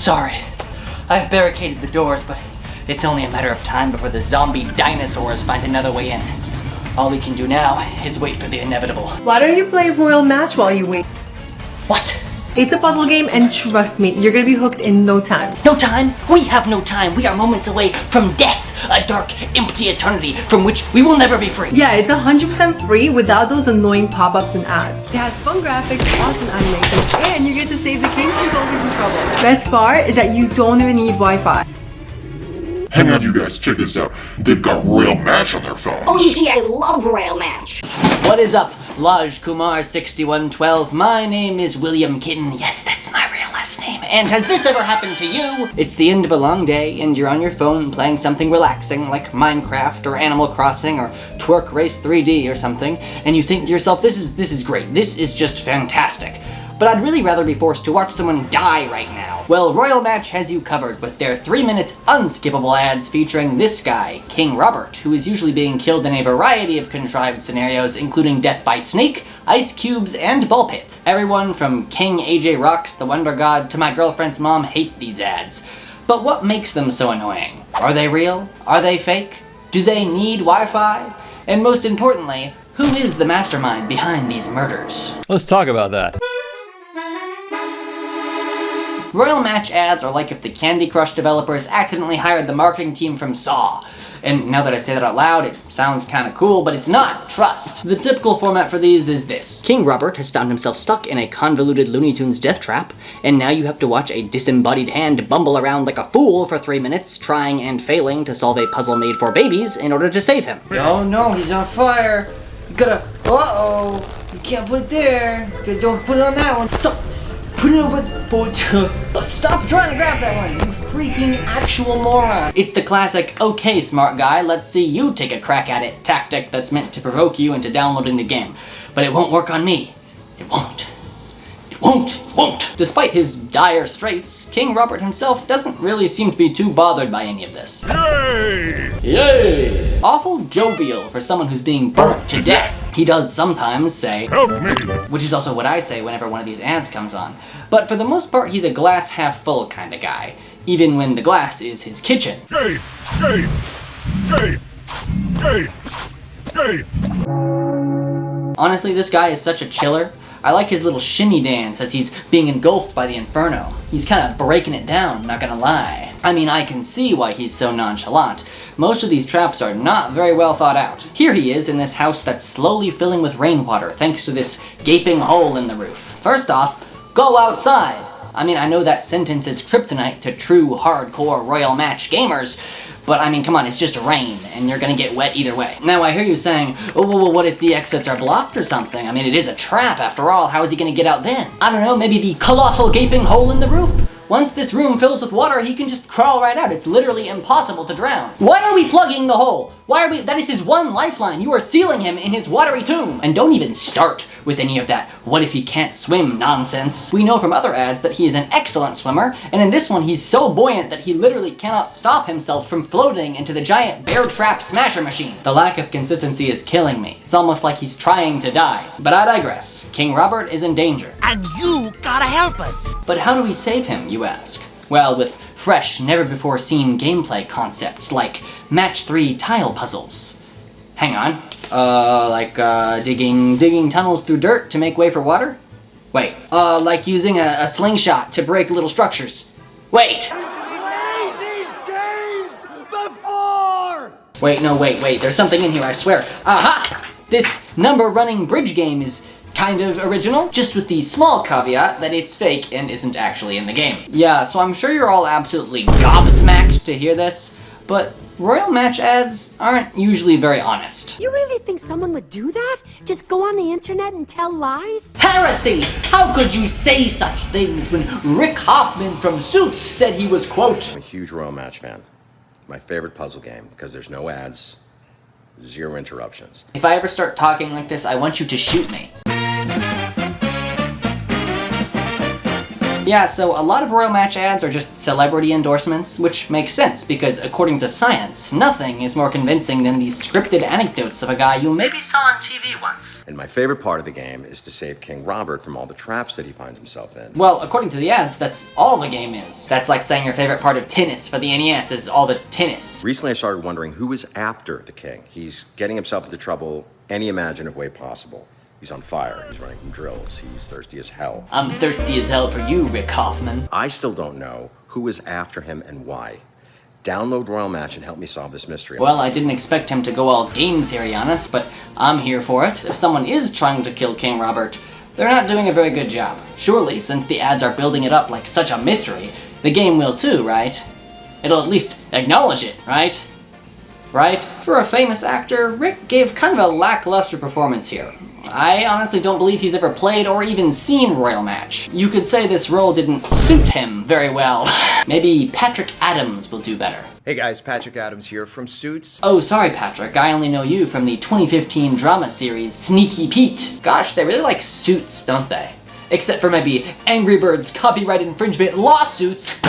Sorry, I've barricaded the doors, but it's only a matter of time before the zombie dinosaurs find another way in. All we can do now is wait for the inevitable. Why don't you play Royal Match while you wait? What? It's a puzzle game, and trust me, you're gonna be hooked in no time. No time? We have no time. We are moments away from death. A dark, empty eternity from which we will never be free. Yeah, it's 100% free without those annoying pop-ups and ads. It has fun graphics, awesome animations, and you get to save the king who's always in trouble. Best part is that you don't even need Wi-Fi. Hang on, you guys, check this out. They've got Royal Match on their phones. OMG, I love Royal Match. What is up, Laj Kumar 6112? My name is William Kitten. Yes, that's my real last name. And has this ever happened to you? It's the end of a long day, and you're on your phone playing something relaxing like Minecraft or Animal Crossing or Twerk Race 3D or something, and you think to yourself, this is great. This is just fantastic. But I'd really rather be forced to watch someone die right now. Well, Royal Match has you covered with their 3-minute unskippable ads featuring this guy, King Robert, who is usually being killed in a variety of contrived scenarios, including death by snake, ice cubes, and ball pit. Everyone from King AJ Rocks, the Wonder God, to my girlfriend's mom hates these ads. But what makes them so annoying? Are they real? Are they fake? Do they need Wi-Fi? And most importantly, who is the mastermind behind these murders? Let's talk about that. Royal Match ads are like if the Candy Crush developers accidentally hired the marketing team from Saw. And now that I say that out loud, it sounds kinda cool, but it's not, trust. The typical format for these is this. King Robert has found himself stuck in a convoluted Looney Tunes death trap, and now you have to watch a disembodied hand bumble around like a fool for 3 minutes, trying and failing to solve a puzzle made for babies in order to save him. Oh no, he's on fire. You gotta, uh-oh. You can't put it there. Don't put it on that one. Stop. Put it over. Stop trying to grab that one, you freaking actual moron. It's the classic, okay smart guy, let's see you take a crack at it tactic that's meant to provoke you into downloading the game. But it won't work on me. It won't. It won't. It won't. Despite his dire straits, King Robert himself doesn't really seem to be too bothered by any of this. Yay! Yay! Awful jovial for someone who's being burnt to death. He does sometimes say, Help me! which is also what I say whenever one of these ads comes on. But for the most part, he's a glass half full kind of guy, even when the glass is his kitchen. Gay! Gay! Gay! Gay! Gay! Honestly, this guy is such a chiller. I like his little shimmy dance as he's being engulfed by the inferno. He's kind of breaking it down, not gonna lie. I mean, I can see why he's so nonchalant. Most of these traps are not very well thought out. Here he is in this house that's slowly filling with rainwater thanks to this gaping hole in the roof. First off, go outside. I mean, I know that sentence is kryptonite to true hardcore Royal Match gamers, but I mean, come on, it's just rain, and you're gonna get wet either way. Now, I hear you saying, oh, well, what if the exits are blocked or something? I mean, it is a trap after all, how is he gonna get out then? I don't know, maybe the colossal gaping hole in the roof? Once this room fills with water, he can just crawl right out. It's literally impossible to drown. Why are we plugging the hole? That is his one lifeline. You are sealing him in his watery tomb. And don't even start with any of that what if he can't swim nonsense. We know from other ads that he is an excellent swimmer, and in this one he's so buoyant that he literally cannot stop himself from floating into the giant bear trap smasher machine. The lack of consistency is killing me. It's almost like he's trying to die. But I digress. King Robert is in danger. And you gotta help us. But how do we save him, you ask? Well, with fresh, never-before-seen gameplay concepts like Match 3 tile puzzles. Hang on. Digging tunnels through dirt to make way for water? Wait. Like using a slingshot to break little structures. Wait! Wait, no, wait. There's something in here, I swear. Aha! This number-running bridge game is kind of original, just with the small caveat that it's fake and isn't actually in the game. Yeah, so I'm sure you're all absolutely gobsmacked to hear this, but Royal Match ads aren't usually very honest. You really think someone would do that? Just go on the internet and tell lies? Heresy! How could you say such things when Rick Hoffman from Suits said he was, quote, I'm a huge Royal Match fan. My favorite puzzle game because there's no ads, 0 interruptions. If I ever start talking like this, I want you to shoot me. Yeah, so a lot of Royal Match ads are just celebrity endorsements, which makes sense because according to science, nothing is more convincing than these scripted anecdotes of a guy you maybe saw on TV once. And my favorite part of the game is to save King Robert from all the traps that he finds himself in. Well, according to the ads, that's all the game is. That's like saying your favorite part of tennis for the NES is all the tennis. Recently I started wondering who is after the king. He's getting himself into trouble any imaginative way possible. He's on fire, he's running from drills, he's thirsty as hell. I'm thirsty as hell for you, Rick Hoffman. I still don't know who is after him and why. Download Royal Match and help me solve this mystery. Well, I didn't expect him to go all game theory on us, but I'm here for it. If someone is trying to kill King Robert, they're not doing a very good job. Surely, since the ads are building it up like such a mystery, the game will too, right? It'll at least acknowledge it, right? Right? For a famous actor, Rick gave kind of a lackluster performance here. I honestly don't believe he's ever played or even seen Royal Match. You could say this role didn't suit him very well. Maybe Patrick Adams will do better. Hey guys, Patrick Adams here from Suits. Oh, sorry Patrick, I only know you from the 2015 drama series Sneaky Pete. Gosh, they really like Suits, don't they? Except for maybe Angry Birds copyright infringement lawsuits.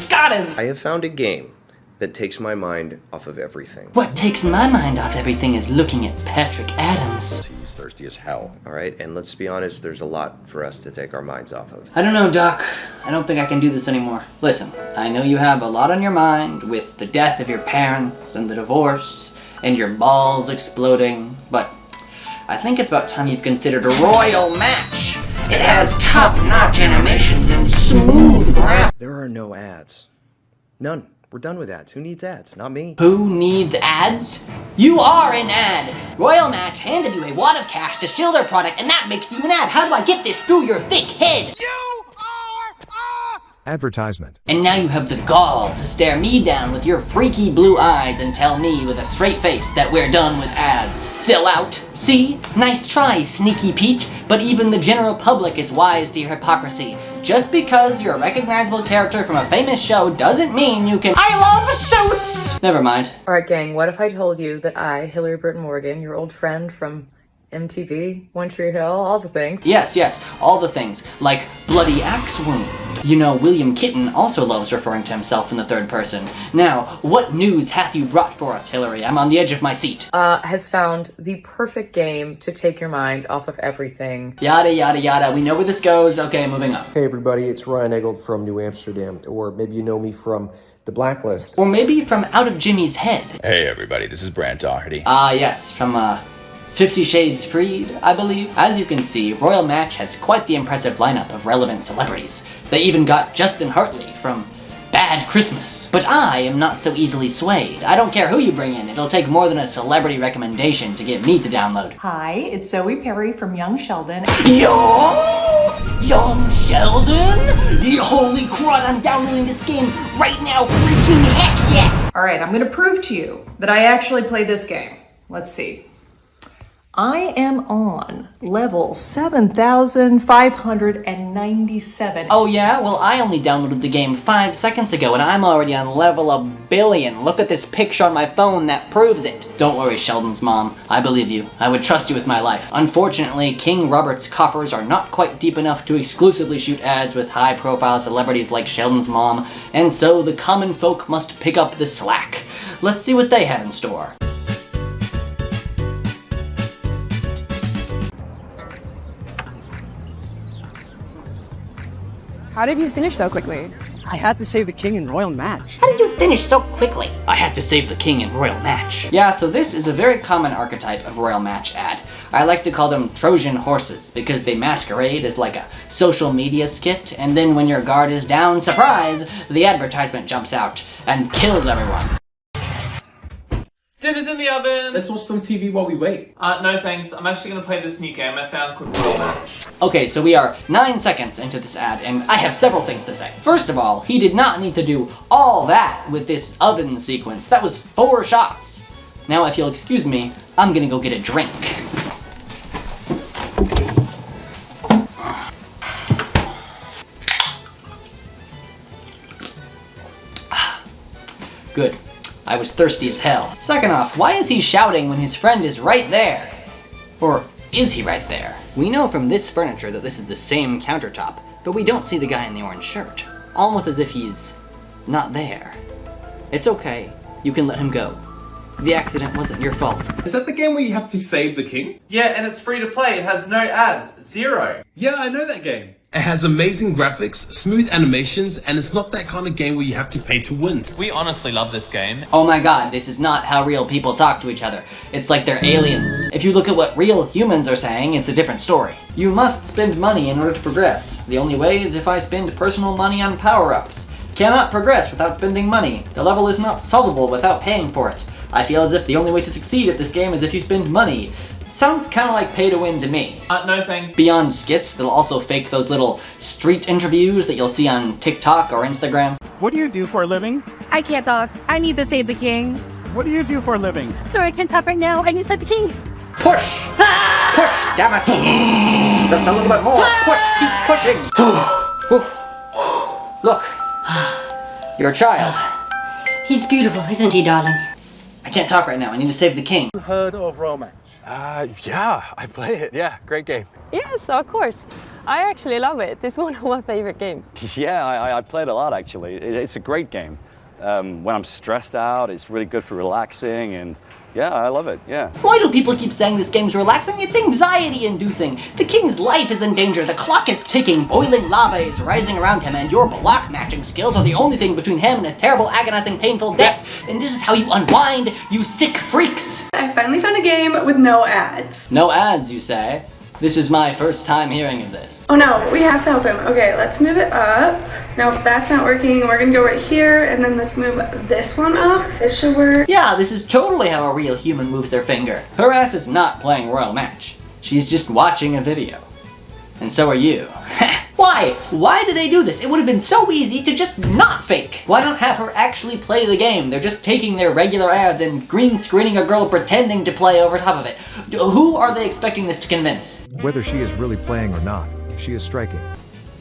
Got him! I have found a game that takes my mind off of everything. What takes my mind off everything is looking at Patrick Adams. He's thirsty as hell. Alright, and let's be honest, there's a lot for us to take our minds off of. I don't know, Doc. I don't think I can do this anymore. Listen, I know you have a lot on your mind with the death of your parents and the divorce and your balls exploding, but I think it's about time you've considered a Royal Match. It has top-notch animations and smooth graphics. There are no ads. None. We're done with ads. Who needs ads? Not me. Who needs ads? You are an ad! Royal Match handed you a wad of cash to shill their product, and that makes you an ad. How do I get this through your thick head? Advertisement. And now you have the gall to stare me down with your freaky blue eyes and tell me with a straight face that we're done with ads. Sell out. See? Nice try, Sneaky Pete. But even the general public is wise to your hypocrisy. Just because you're a recognizable character from a famous show doesn't mean you can— I love Suits! Never mind. Alright gang, what if I told you that I, Hillary Burton Morgan, your old friend from MTV, One Tree Hill, all the things. Yes, all the things, like bloody axe wound. You know, William Kitten also loves referring to himself in the third person. Now, what news hath you brought for us, Hillary? I'm on the edge of my seat. Has found the perfect game to take your mind off of everything. Yada, yada, yada. We know where this goes. Okay, moving on. Hey everybody, it's Ryan Eggold from New Amsterdam, or maybe you know me from The Blacklist. Or maybe from Out of Jimmy's Head. Hey everybody, this is Brant Doherty. Yes, from 50 Shades Freed, I believe. As you can see, Royal Match has quite the impressive lineup of relevant celebrities. They even got Justin Hartley from Bad Christmas. But I am not so easily swayed. I don't care who you bring in, it'll take more than a celebrity recommendation to get me to download. Hi, it's Zoe Perry from Young Sheldon. Young Sheldon? Holy crud, I'm downloading this game right now, freaking heck yes! Alright, I'm gonna prove to you that I actually play this game. Let's see. I am on level 7,597. Oh yeah? Well, I only downloaded the game 5 seconds ago and I'm already on level 1 billion. Look at this picture on my phone that proves it. Don't worry, Sheldon's mom. I believe you. I would trust you with my life. Unfortunately, King Robert's coffers are not quite deep enough to exclusively shoot ads with high-profile celebrities like Sheldon's mom, and so the common folk must pick up the slack. Let's see what they have in store. How did you finish so quickly? I had to save the king in Royal Match. How did you finish so quickly? I had to save the king in Royal Match. Yeah, so this is a very common archetype of Royal Match ad. I like to call them Trojan Horses because they masquerade as like a social media skit, and then when your guard is down, surprise, the advertisement jumps out and kills everyone. Dinner's in the oven! Let's watch some TV while we wait. No thanks. I'm actually gonna play this new game I found called Royal Match. Okay, so we are 9 seconds into this ad, and I have several things to say. First of all, he did not need to do all that with this oven sequence. That was 4 shots. Now, if you'll excuse me, I'm gonna go get a drink. Good. I was thirsty as hell. Second off, why is he shouting when his friend is right there? Or is he right there? We know from this furniture that this is the same countertop. but we don't see the guy in the orange shirt. Almost as if he's not there. It's okay. You can let him go. The accident wasn't your fault. Is that the game where you have to save the king? Yeah, and it's free to play. It has no ads. 0. Yeah, I know that game. It has amazing graphics, smooth animations, and it's not that kind of game where you have to pay to win. We honestly love this game. Oh my god, this is not how real people talk to each other. It's like they're aliens. If you look at what real humans are saying, it's a different story. You must spend money in order to progress. The only way is if I spend personal money on power-ups. Cannot progress without spending money. The level is not solvable without paying for it. I feel as if the only way to succeed at this game is if you spend money. Sounds kinda like pay to win to me. No thanks. Beyond skits, they'll also fake those little street interviews that you'll see on TikTok or Instagram. What do you do for a living? I can't talk. I need to save the king. What do you do for a living? Sorry, I can't talk right now. I need to save the king. Push! Push! Damn it! Just a little bit more. Push! Keep pushing! Look. You're a child. He's beautiful, isn't he, darling? I can't talk right now. I need to save the king. You heard of romance? Yeah, I play it. Yeah, great game. Yes, of course. I actually love it. It's one of my favorite games. Yeah, I play it a lot, actually. It's a great game. When I'm stressed out, it's really good for relaxing, and yeah, I love it, yeah. Why do people keep saying this game's relaxing? It's anxiety-inducing. The king's life is in danger, the clock is ticking, boiling lava is rising around him, and your block matching skills are the only thing between him and a terrible, agonizing, painful death. And this is how you unwind, you sick freaks! I finally found a game with no ads. No ads, you say? This is my first time hearing of this. Oh no, we have to help him. Okay, let's move it up. No, that's not working. We're gonna go right here, and then let's move this one up. This should work. Yeah, this is totally how a real human moves their finger. Her ass is not playing Royal Match. She's just watching a video. And so are you. Why? Why do they do this? It would have been so easy to just not fake. Why not have her actually play the game? They're just taking their regular ads and green screening a girl pretending to play over top of it. Who are they expecting this to convince? Whether she is really playing or not, she is striking.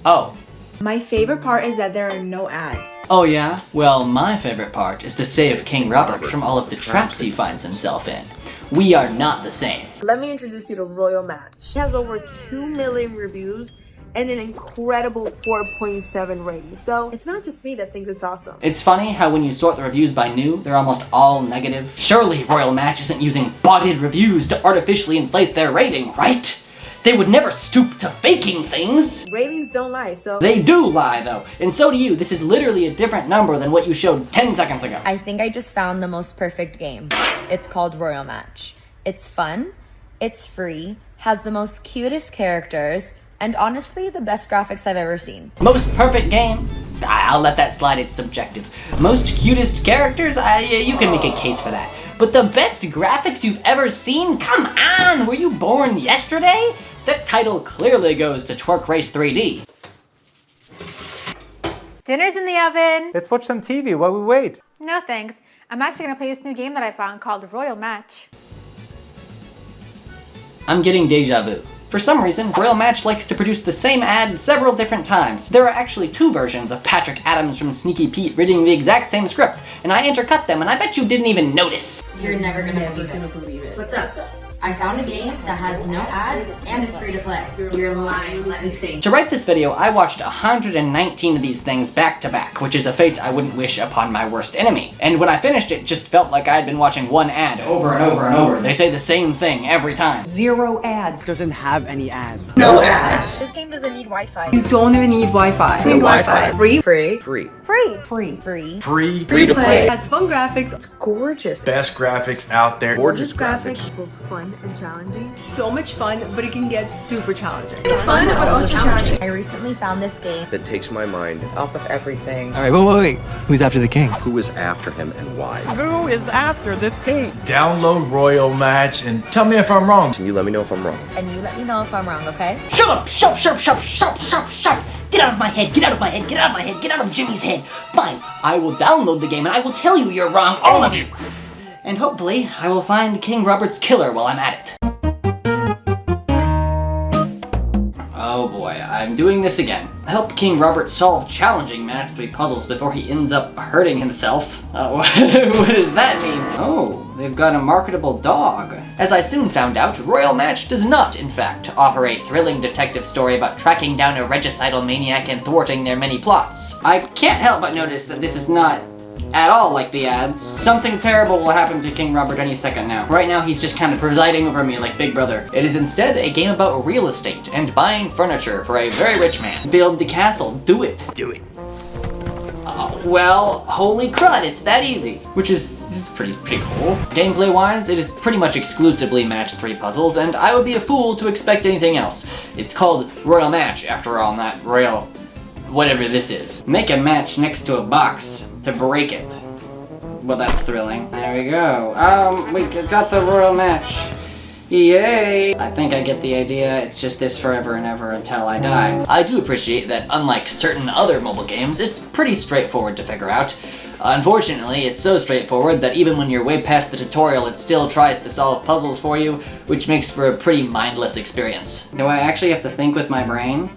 Oh. My favorite part is that there are no ads. Oh yeah? Well, my favorite part is to save King Robert from all of the traps he finds himself in. We are not the same. Let me introduce you to Royal Match. It has over 2 million reviews and an incredible 4.7 rating. So it's not just me that thinks it's awesome. It's funny how when you sort the reviews by new, they're almost all negative. Surely Royal Match isn't using botted reviews to artificially inflate their rating, right? They would never stoop to faking things. Ratings don't lie, so... They do lie, though. And so do you. This is literally a different number than what you showed 10 seconds ago. I think I just found the most perfect game. It's called Royal Match. It's fun, it's free, has the most cutest characters, and honestly, the best graphics I've ever seen. Most perfect game? I'll let that slide, it's subjective. Most cutest characters? You can make a case for that. But the best graphics you've ever seen? Come on, were you born yesterday? That title clearly goes to Twerk Race 3D. Dinner's in the oven. Let's watch some TV while we wait. No thanks. I'm actually gonna play this new game that I found called Royal Match. I'm getting deja vu. For some reason, Royal Match likes to produce the same ad several different times. There are actually 2 versions of Patrick Adams from Sneaky Pete reading the exact same script, and I intercut them, and I bet you didn't even notice. You're never gonna believe it. What's up? I found a game that has no ads and is free to play. You're lying, let me see. To write this video, I watched 119 of these things back to back, which is a fate I wouldn't wish upon my worst enemy. And when I finished it, just felt like I had been watching one ad over and over and over. They say the same thing every time. 0 ads. Doesn't have any ads. No ads. This game doesn't need Wi-Fi. You don't even need Wi-Fi. Need Wi-Fi. Free. Free. Free. Free. Free. Free. Free to play. It has fun graphics. It's gorgeous. Best graphics out there. Gorgeous graphics. Both fun and challenging. So much fun, but it can get super challenging. It's fun, but also challenging. I recently found this game that takes my mind off of everything. All right, wait. Who's after the king? Who is after him and why? Who is after this king? Download Royal Match and tell me if I'm wrong. Can you let me know if I'm wrong? And you let me know if I'm wrong, okay? Shut up! Shut! Get out of my head! Get out of my head! Get out of my head! Get out of Jimmy's head! Fine, I will download the game and I will tell you you're wrong, all of you! And hopefully, I will find King Robert's killer while I'm at it. Oh boy, I'm doing this again. Help King Robert solve challenging match 3 puzzles before he ends up hurting himself. What does that mean? Oh, they've got a marketable dog. As I soon found out, Royal Match does not, in fact, offer a thrilling detective story about tracking down a regicidal maniac and thwarting their many plots. I can't help but notice that this is not at all like the ads. Something terrible will happen to King Robert any second now. Right now he's just kind of presiding over me like Big Brother. It is instead a game about real estate and buying furniture for a very rich man. Build the castle. Do it. Do it. Well, holy crud, it's that easy. Which is pretty cool. Gameplay-wise, it is pretty much exclusively match 3 puzzles, and I would be a fool to expect anything else. It's called Royal Match, after all, not Royal whatever this is. Make a match next to a box to break it. Well, that's thrilling. There we go. We got the Royal Match. Yay! I think I get the idea. It's just this forever and ever until I die. I do appreciate that, unlike certain other mobile games, it's pretty straightforward to figure out. Unfortunately, it's so straightforward that even when you're way past the tutorial, it still tries to solve puzzles for you, which makes for a pretty mindless experience. Do I actually have to think with my brain?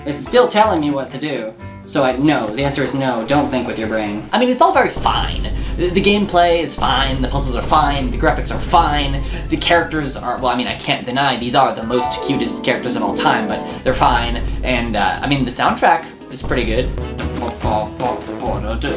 It's still telling me what to do. So no, the answer is no, don't think with your brain. I mean, it's all very fine. The gameplay is fine, the puzzles are fine, the graphics are fine, the characters are, well, I mean, I can't deny these are the most cutest characters of all time, but they're fine, and I mean, the soundtrack is pretty good.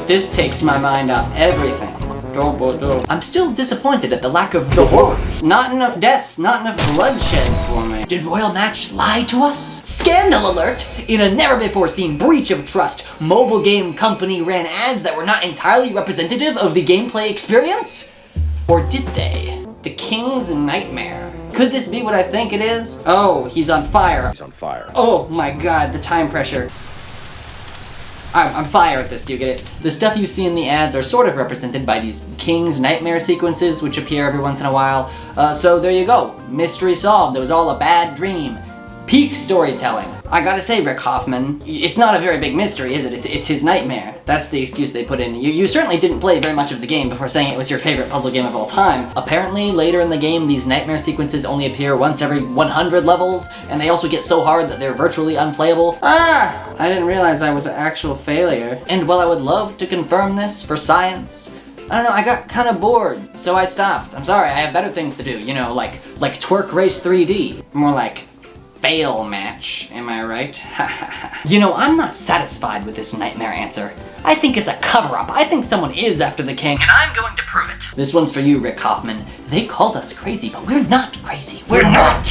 This takes my mind off everything. I'm still disappointed at the lack of the horror. Not enough death, not enough bloodshed for me. Did Royal Match lie to us? Scandal alert! In a never-before-seen breach of trust, mobile game company ran ads that were not entirely representative of the gameplay experience? Or did they? The King's Nightmare. Could this be what I think it is? Oh, he's on fire. He's on fire. Oh my god, the time pressure. I'm fire at this, do you get it? The stuff you see in the ads are sort of represented by these King's Nightmare sequences, which appear every once in a while. So there you go. Mystery solved. It was all a bad dream. Peak storytelling. I gotta say, Rick Hoffman, it's not a very big mystery, is it? It's his nightmare. That's the excuse they put in. You certainly didn't play very much of the game before saying it was your favorite puzzle game of all time. Apparently, later in the game, these nightmare sequences only appear once every 100 levels, and they also get so hard that they're virtually unplayable. Ah! I didn't realize I was an actual failure. And while I would love to confirm this for science, I don't know, I got kind of bored, so I stopped. I'm sorry, I have better things to do, you know, like Twerk Race 3D. More like fail match, am I right? You know, I'm not satisfied with this nightmare answer. I think it's a cover-up. I think someone is after the king, and I'm going to prove it. This one's for you, Rick Hoffman. They called us crazy, but we're not crazy. We're not!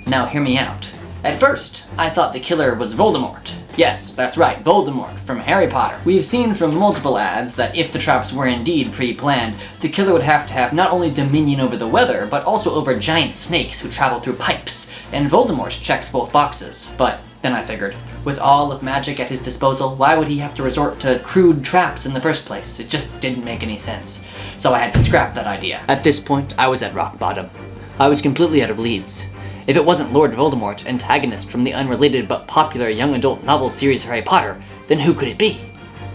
Now hear me out. At first, I thought the killer was Voldemort. Yes, that's right, Voldemort from Harry Potter. We've seen from multiple ads that if the traps were indeed pre-planned, the killer would have to have not only dominion over the weather, but also over giant snakes who travel through pipes, and Voldemort checks both boxes. But then I figured, with all of magic at his disposal, why would he have to resort to crude traps in the first place? It just didn't make any sense. So I had to scrap that idea. At this point, I was at rock bottom. I was completely out of leads. If it wasn't Lord Voldemort, antagonist from the unrelated but popular young adult novel series Harry Potter, then who could it be?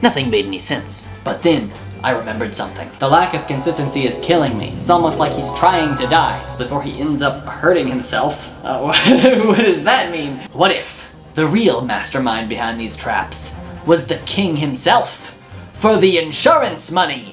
Nothing made any sense. But then, I remembered something. The lack of consistency is killing me. It's almost like he's trying to die before he ends up hurting himself. What does that mean? What if the real mastermind behind these traps was the king himself? For the insurance money!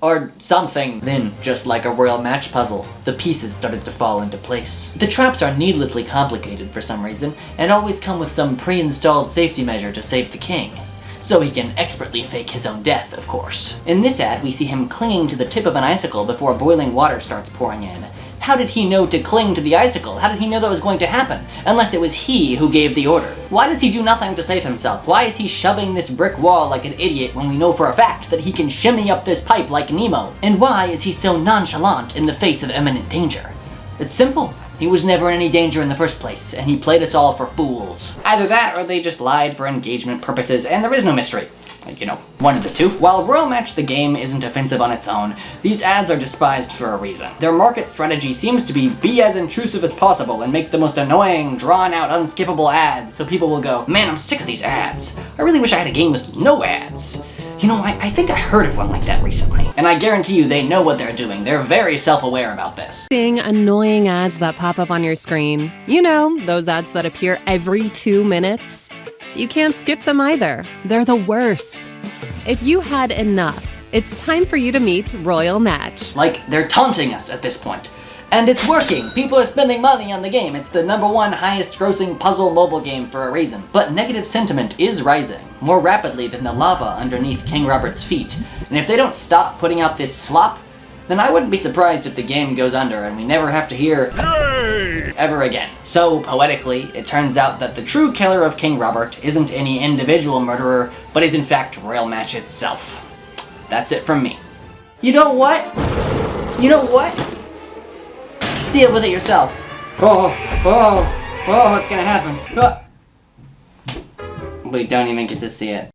Or something. Then, just like a Royal Match puzzle, the pieces started to fall into place. The traps are needlessly complicated for some reason, and always come with some pre-installed safety measure to save the king. So he can expertly fake his own death, of course. In this ad, we see him clinging to the tip of an icicle before boiling water starts pouring in. How did he know to cling to the icicle? How did he know that was going to happen? Unless it was he who gave the order. Why does he do nothing to save himself? Why is he shoving this brick wall like an idiot when we know for a fact that he can shimmy up this pipe like Nemo? And why is he so nonchalant in the face of imminent danger? It's simple. He was never in any danger in the first place, and he played us all for fools. Either that, or they just lied for engagement purposes, and there is no mystery. You know, one of the two. While Royal Match the game isn't offensive on its own, these ads are despised for a reason. Their market strategy seems to be as intrusive as possible and make the most annoying, drawn-out, unskippable ads, so people will go, man, I'm sick of these ads. I really wish I had a game with no ads. You know, I think I heard of one like that recently. And I guarantee you they know what they're doing. They're very self-aware about this. Seeing annoying ads that pop up on your screen. You know, those ads that appear every 2 minutes. You can't skip them either. They're the worst. If you had enough, it's time for you to meet Royal Match. Like, they're taunting us at this point. And it's working! People are spending money on the game. It's the #1 highest grossing puzzle mobile game for a reason. But negative sentiment is rising, more rapidly than the lava underneath King Robert's feet. And if they don't stop putting out this slop, then I wouldn't be surprised if the game goes under and we never have to hear "Yay!" ever again. So, poetically, it turns out that the true killer of King Robert isn't any individual murderer, but is in fact Royal Match itself. That's it from me. You know what? You know what? Deal with it yourself. Oh, what's gonna happen? We don't even get to see it.